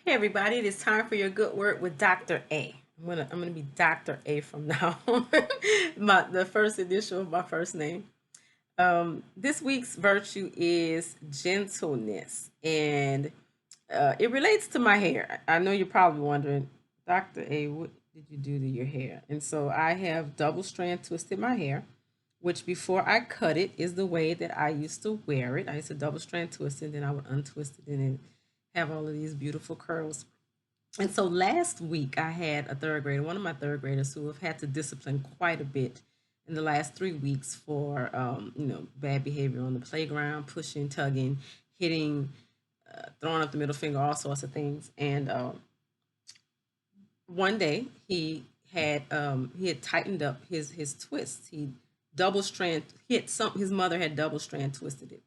Hey everybody, it is time for your good word with Dr. A. I'm gonna be Dr. A from now on. The first initial of my first name. This week's virtue is gentleness, and it relates to my hair. I know you're probably wondering, Dr. A, what did you do to your hair? And so I have double strand twisted my hair, which before I cut it is the way that I used to wear it. I used to double strand twist it, then I would untwist it and then have all of these beautiful curls. And so last week I had a third grader, one of my third graders, who have had to discipline quite a bit in the last 3 weeks for, bad behavior on the playground, pushing, tugging, hitting, throwing up the middle finger, all sorts of things. And one day he had tightened up his twist. He double strand hit some. His mother had double strand twisted it,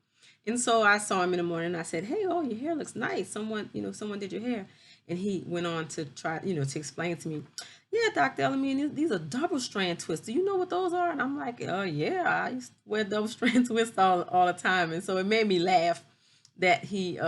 and so I saw him in the morning. And I said, "Hey, oh, your hair looks nice. Someone did your hair." And he went on to try, to explain to me, "Yeah, Doctor El-Amin, these are double strand twists. Do you know what those are?" And I'm like, "Oh yeah, I used to wear double strand twists all the time." And so it made me laugh that he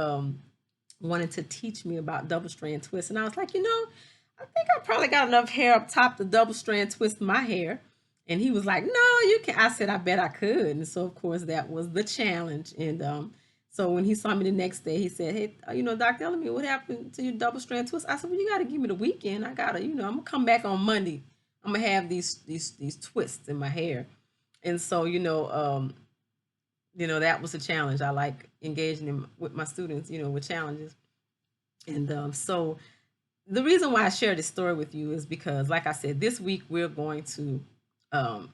wanted to teach me about double strand twists. And I was like, I think I probably got enough hair up top to double strand twist my hair. And he was like, "No, you can." I said, "I bet I could." And so, of course, that was the challenge. And so when he saw me the next day, he said, "Hey, Dr. Ellermy, what happened to your double strand twist?" I said, "Well, you got to give me the weekend. I gotta, I'm gonna come back on Monday. I'm gonna have these twists in my hair." And so, that was a challenge. I like engaging with my students, with challenges. And so the reason why I share this story with you is because, like I said, this week we're going to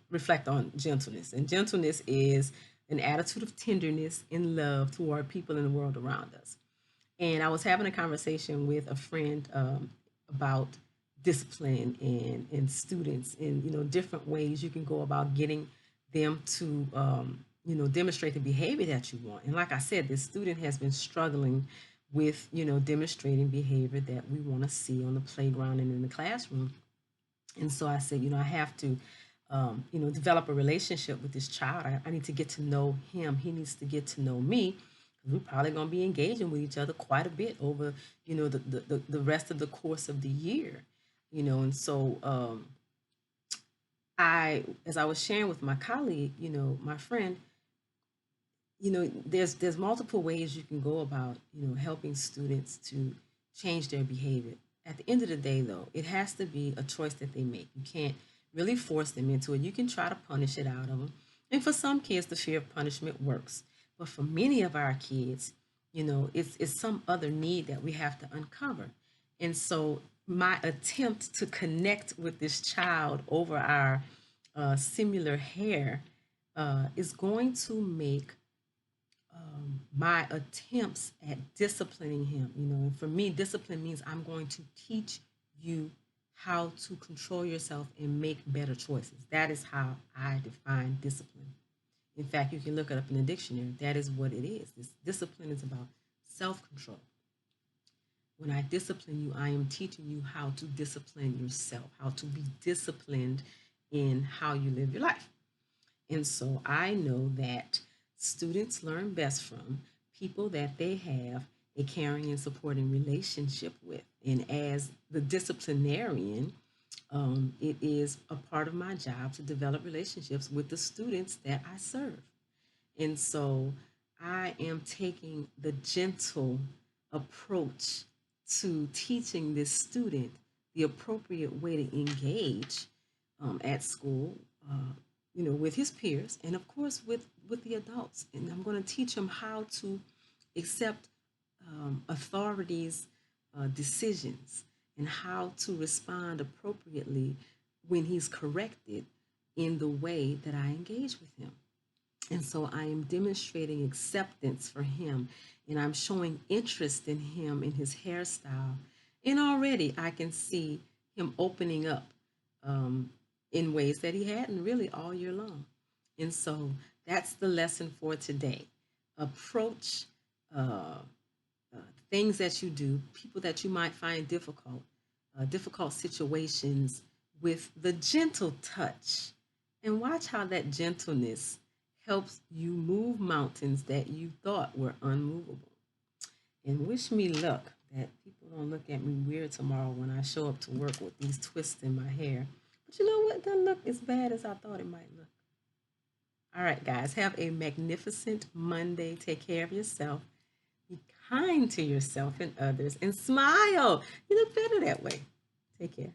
reflect on gentleness. And gentleness is an attitude of tenderness and love toward people in the world around us. And I was having a conversation with a friend about discipline and students and, different ways you can go about getting them to, demonstrate the behavior that you want. And like I said, this student has been struggling with, demonstrating behavior that we want to see on the playground and in the classroom. And so I said, I have to, develop a relationship with this child. I need to get to know him. He needs to get to know me. We're probably going to be engaging with each other quite a bit over, the rest of the course of the year, and so as I was sharing with my colleague, my friend, there's multiple ways you can go about, helping students to change their behavior. At the end of the day, though, it has to be a choice that they make. You can't really force them into it. You can try to punish it out of them. And for some kids, the fear of punishment works. But for many of our kids, it's some other need that we have to uncover. And so my attempt to connect with this child over our similar hair is going to make my attempts at disciplining him. And for me, discipline means I'm going to teach you how to control yourself and make better choices. That is how I define discipline. In fact, you can look it up in the dictionary. That is what it is. This discipline is about self-control. When I discipline you, I am teaching you how to discipline yourself, how to be disciplined in how you live your life. And so I know that students learn best from people that they have a caring and supporting relationship with. And as the disciplinarian, it is a part of my job to develop relationships with the students that I serve. And so I am taking the gentle approach to teaching this student the appropriate way to engage at school, with his peers, and of course with the adults. And I'm going to teach him how to accept authorities' decisions and how to respond appropriately when he's corrected in the way that I engage with him. And so I am demonstrating acceptance for him, and I'm showing interest in him in his hairstyle. And already I can see him opening up um, in ways that he hadn't really all year long. And so that's the lesson for today. Approach things that you do, people that you might find difficult situations with the gentle touch. And watch how that gentleness helps you move mountains that you thought were unmovable. And wish me luck that people gonna look at me weird tomorrow when I show up to work with these twists in my hair. But you know what? It doesn't look as bad as I thought it might look. All right, guys, have a magnificent Monday. Take care of yourself. Be kind to yourself and others and smile. You look better that way. Take care.